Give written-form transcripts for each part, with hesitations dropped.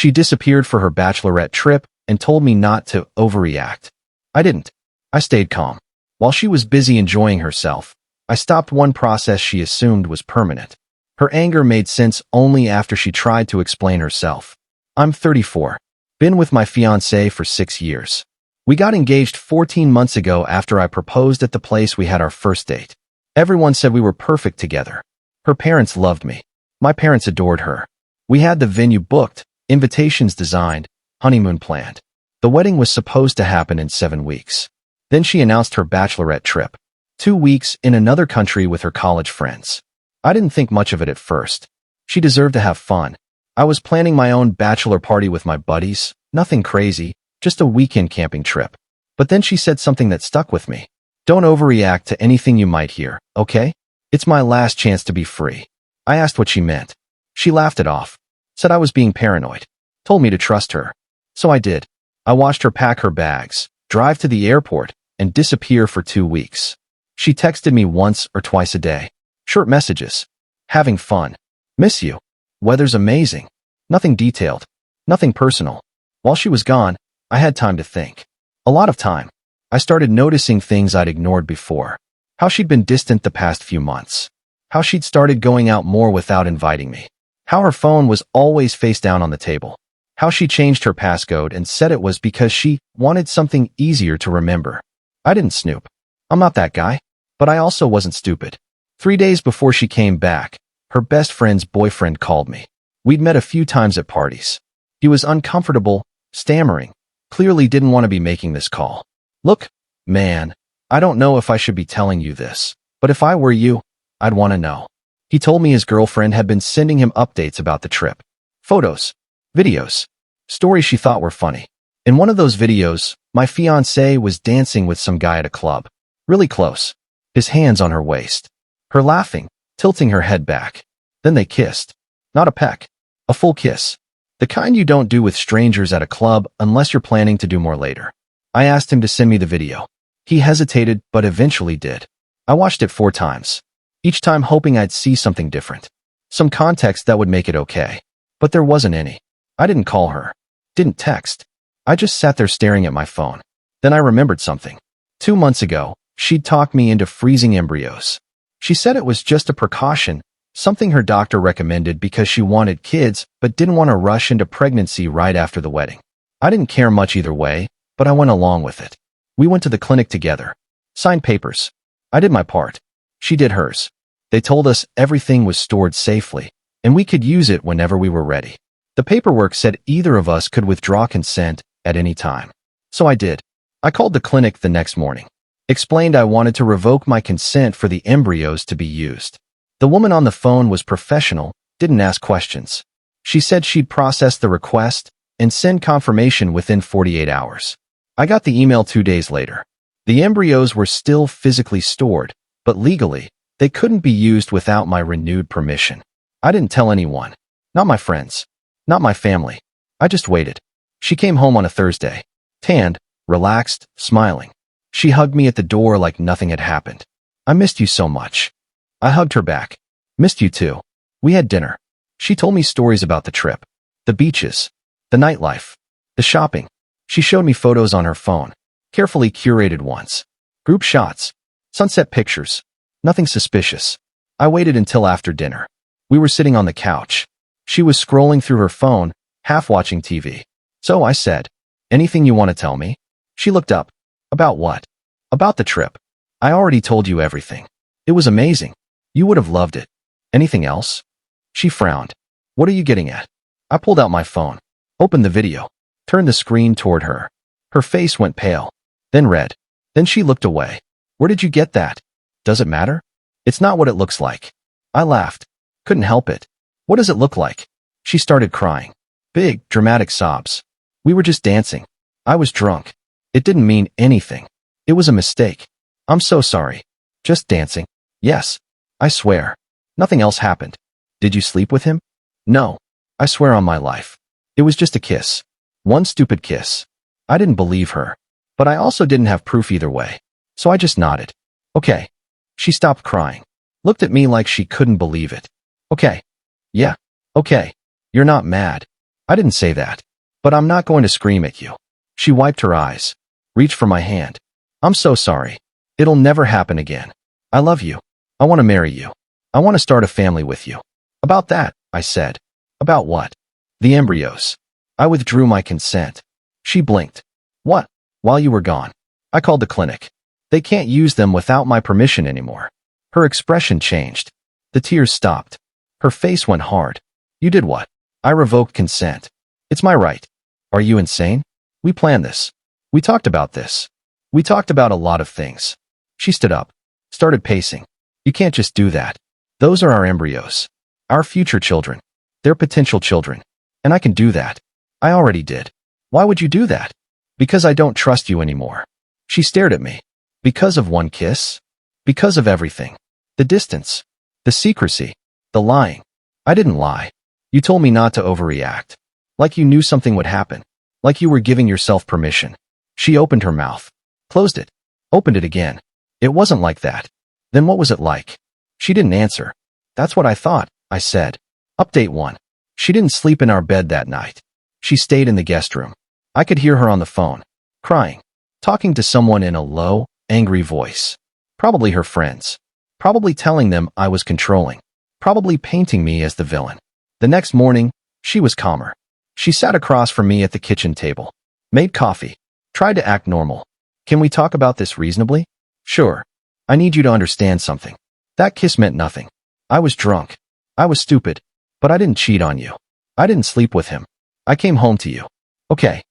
She disappeared for her bachelorette trip and told me not to overreact. I didn't. I stayed calm. While she was busy enjoying herself, I stopped one process she assumed was permanent. Her anger made sense only after she tried to explain herself. I'm 34. Been with my fiancé for 6 years. We got engaged 14 months ago after I proposed at the place we had our first date. Everyone said we were perfect together. Her parents loved me. My parents adored her. We had the venue booked, invitations designed, honeymoon planned. The wedding was supposed to happen in 7 weeks. Then she announced her bachelorette trip. 2 weeks in another country with her college friends. I didn't think much of it at first. She deserved to have fun. I was planning my own bachelor party with my buddies, nothing crazy, just a weekend camping trip. But then she said something that stuck with me. Don't overreact to anything you might hear, okay? It's my last chance to be free. I asked what she meant. She laughed it off, said I was being paranoid, told me to trust her. So I did. I watched her pack her bags, drive to the airport, and disappear for 2 weeks. She texted me once or twice a day. Short messages. Having fun. Miss you. Weather's amazing. Nothing detailed. Nothing personal. While she was gone, I had time to think. A lot of time. I started noticing things I'd ignored before. How she'd been distant the past few months. How she'd started going out more without inviting me. How her phone was always face down on the table. How she changed her passcode and said it was because she wanted something easier to remember. I didn't snoop. I'm not that guy. But I also wasn't stupid. 3 days before she came back, her best friend's boyfriend called me. We'd met a few times at parties. He was uncomfortable, stammering, clearly didn't want to be making this call. Look, man, I don't know if I should be telling you this, but if I were you, I'd want to know. He told me his girlfriend had been sending him updates about the trip. Photos, videos, stories she thought were funny. In one of those videos, my fiancé was dancing with some guy at a club. Really close. His hands on her waist. Her laughing, tilting her head back. Then they kissed. Not a peck. A full kiss. The kind you don't do with strangers at a club unless you're planning to do more later. I asked him to send me the video. He hesitated, but eventually did. I watched it 4 times. Each time hoping I'd see something different. Some context that would make it okay. But there wasn't any. I didn't call her. Didn't text. I just sat there staring at my phone. Then I remembered something. 2 months ago, she'd talked me into freezing embryos. She said it was just a precaution, something her doctor recommended because she wanted kids but didn't want to rush into pregnancy right after the wedding. I didn't care much either way, but I went along with it. We went to the clinic together. Signed papers. I did my part. She did hers. They told us everything was stored safely, and we could use it whenever we were ready. The paperwork said either of us could withdraw consent at any time. So I did. I called the clinic the next morning. Explained I wanted to revoke my consent for the embryos to be used. The woman on the phone was professional, didn't ask questions. She said she'd process the request and send confirmation within 48 hours. I got the email 2 days later. The embryos were still physically stored, but legally, they couldn't be used without my renewed permission. I didn't tell anyone. Not my friends. Not my family. I just waited. She came home on a Thursday. Tanned, relaxed, smiling. She hugged me at the door like nothing had happened. I missed you so much. I hugged her back. Missed you too. We had dinner. She told me stories about the trip. The beaches. The nightlife. The shopping. She showed me photos on her phone. Carefully curated ones. Group shots. Sunset pictures. Nothing suspicious. I waited until after dinner. We were sitting on the couch. She was scrolling through her phone, half watching TV. So I said, "Anything you want to tell me?" She looked up. About what? About the trip. I already told you everything. It was amazing. You would have loved it. Anything else? She frowned. What are you getting at? I pulled out my phone, opened the video, turned the screen toward her. Her face went pale, then red. Then she looked away. Where did you get that? Does it matter? It's not what it looks like. I laughed. Couldn't help it. What does it look like? She started crying. Big, dramatic sobs. We were just dancing. I was drunk. It didn't mean anything. It was a mistake. I'm so sorry. Just dancing. Yes. I swear. Nothing else happened. Did you sleep with him? No. I swear on my life. It was just a kiss. One stupid kiss. I didn't believe her. But I also didn't have proof either way. So I just nodded. Okay. She stopped crying. Looked at me like she couldn't believe it. Okay. Yeah. Okay. You're not mad. I didn't say that. But I'm not going to scream at you. She wiped her eyes, reached for my hand. I'm so sorry. It'll never happen again. I love you. I want to marry you. I want to start a family with you. About that, I said. About what? The embryos. I withdrew my consent. She blinked. What? While you were gone. I called the clinic. They can't use them without my permission anymore. Her expression changed. The tears stopped. Her face went hard. You did what? I revoked consent. It's my right. Are you insane? We planned this. We talked about this. We talked about a lot of things. She stood up, started pacing. You can't just do that. Those are our embryos. Our future children. They're potential children. And I can do that. I already did. Why would you do that? Because I don't trust you anymore. She stared at me. Because of one kiss? Because of everything. The distance. The secrecy. The lying. I didn't lie. You told me not to overreact. Like you knew something would happen. Like you were giving yourself permission. She opened her mouth. Closed it. Opened it again. It wasn't like that. Then what was it like? She didn't answer. That's what I thought, I said. Update 1. She didn't sleep in our bed that night. She stayed in the guest room. I could hear her on the phone, crying, talking to someone in a low, angry voice. Probably her friends. Probably telling them I was controlling. Probably painting me as the villain. The next morning, she was calmer. She sat across from me at the kitchen table, made coffee, tried to act normal. Can we talk about this reasonably? Sure. I need you to understand something. That kiss meant nothing. I was drunk. I was stupid. But I didn't cheat on you. I didn't sleep with him. I came home to you. Okay.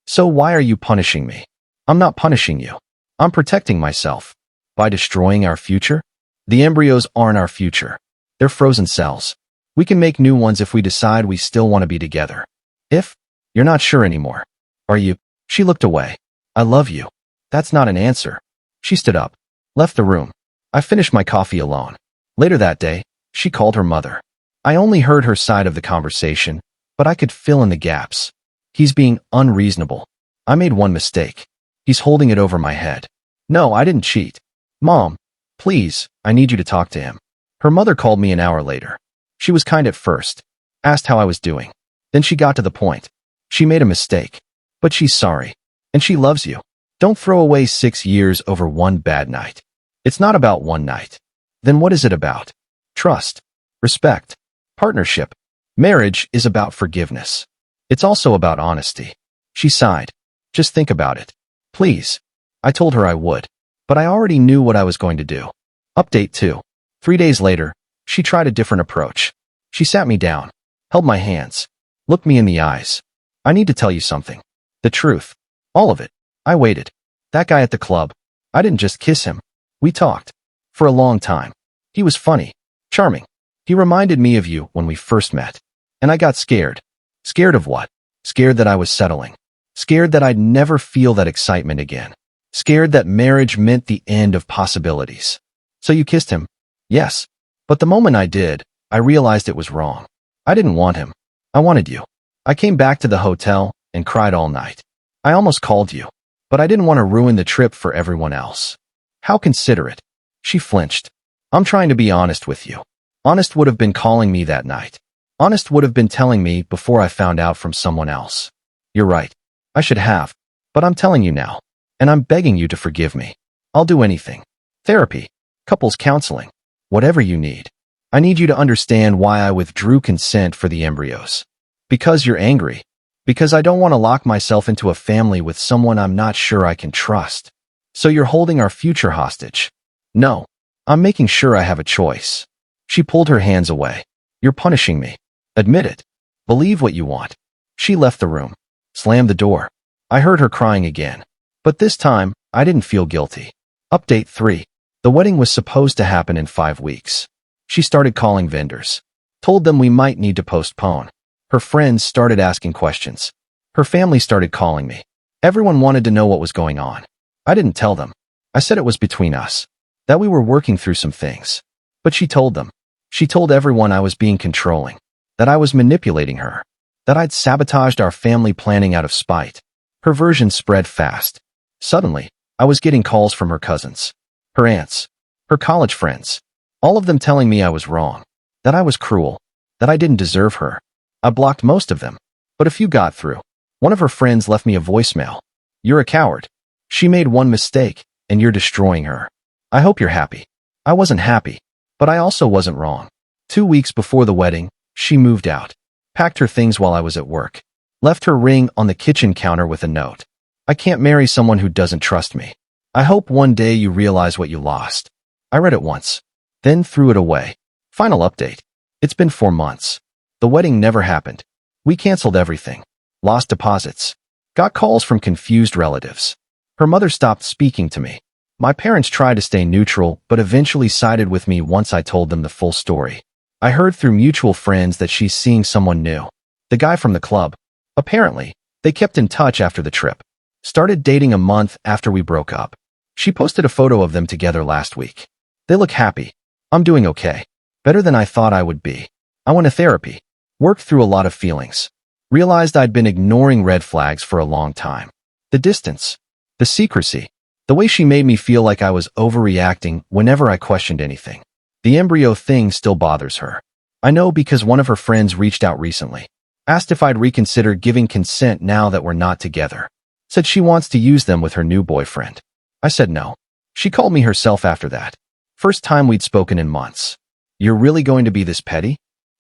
So why are you punishing me? I'm not punishing you. I'm protecting myself. By destroying our future? The embryos aren't our future. They're frozen cells. We can make new ones if we decide we still want to be together. If you're not sure anymore. Are you? She looked away. I love you. That's not an answer. She stood up, left the room. I finished my coffee alone. Later that day, she called her mother. I only heard her side of the conversation, but I could fill in the gaps. He's being unreasonable. I made one mistake. He's holding it over my head. No, I didn't cheat. Mom, please, I need you to talk to him. Her mother called me an hour later. She was kind at first, asked how I was doing. Then she got to the point. She made a mistake, but she's sorry, and she loves you. Don't throw away 6 years over one bad night. It's not about one night. Then what is it about? Trust, respect, partnership. Marriage is about forgiveness. It's also about honesty. She sighed. Just think about it. Please. I told her I would, but I already knew what I was going to do. Update 2. 3 days later, she tried a different approach. She sat me down, held my hands, looked me in the eyes. I need to tell you something. The truth. All of it. I waited. That guy at the club. I didn't just kiss him. We talked. For a long time. He was funny. Charming. He reminded me of you when we first met. And I got scared. Scared of what? Scared that I was settling. Scared that I'd never feel that excitement again. Scared that marriage meant the end of possibilities. So you kissed him? Yes. But the moment I did, I realized it was wrong. I didn't want him. I wanted you. I came back to the hotel and cried all night. I almost called you, but I didn't want to ruin the trip for everyone else. How considerate. She flinched. I'm trying to be honest with you. Honest would have been calling me that night. Honest would have been telling me before I found out from someone else. You're right. I should have. But I'm telling you now. And I'm begging you to forgive me. I'll do anything. Therapy. Couples counseling. Whatever you need. I need you to understand why I withdrew consent for the embryos. Because you're angry. Because I don't want to lock myself into a family with someone I'm not sure I can trust. So you're holding our future hostage. No. I'm making sure I have a choice. She pulled her hands away. You're punishing me. Admit it. Believe what you want. She left the room. Slammed the door. I heard her crying again. But this time, I didn't feel guilty. Update 3. The wedding was supposed to happen in 5 weeks. She started calling vendors. Told them we might need to postpone. Her friends started asking questions. Her family started calling me. Everyone wanted to know what was going on. I didn't tell them. I said it was between us. That we were working through some things. But she told them. She told everyone I was being controlling. That I was manipulating her. That I'd sabotaged our family planning out of spite. Her version spread fast. Suddenly, I was getting calls from her cousins. Her aunts. Her college friends. All of them telling me I was wrong. That I was cruel. That I didn't deserve her. I blocked most of them. But a few got through. One of her friends left me a voicemail. "You're a coward. She made one mistake, and you're destroying her. I hope you're happy." I wasn't happy, but I also wasn't wrong. 2 weeks before the wedding, she moved out, packed her things while I was at work, left her ring on the kitchen counter with a note. "I can't marry someone who doesn't trust me. I hope one day you realize what you lost." I read it once, then threw it away. Final update. It's been 4 months. The wedding never happened. We canceled everything. Lost deposits. Got calls from confused relatives. Her mother stopped speaking to me. My parents tried to stay neutral, but eventually sided with me once I told them the full story. I heard through mutual friends that she's seeing someone new. The guy from the club. Apparently, they kept in touch after the trip. Started dating a month after we broke up. She posted a photo of them together last week. They look happy. I'm doing okay. Better than I thought I would be. I went to therapy. Worked through a lot of feelings. Realized I'd been ignoring red flags for a long time. The distance. The secrecy. The way she made me feel like I was overreacting whenever I questioned anything. The embryo thing still bothers her. I know because one of her friends reached out recently. Asked if I'd reconsider giving consent now that we're not together. Said she wants to use them with her new boyfriend. I said no. She called me herself after that. First time we'd spoken in months. "You're really going to be this petty?"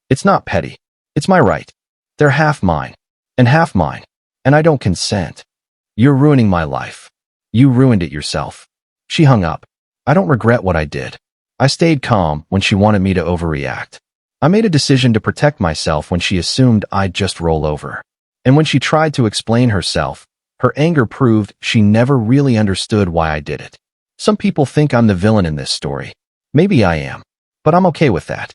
"It's not petty. It's my right. They're half mine. And half mine. And I don't consent. You're ruining my life. You ruined it yourself." She hung up. I don't regret what I did. I stayed calm when she wanted me to overreact. I made a decision to protect myself when she assumed I'd just roll over. And when she tried to explain herself, her anger proved she never really understood why I did it. Some people think I'm the villain in this story. Maybe I am. But I'm okay with that.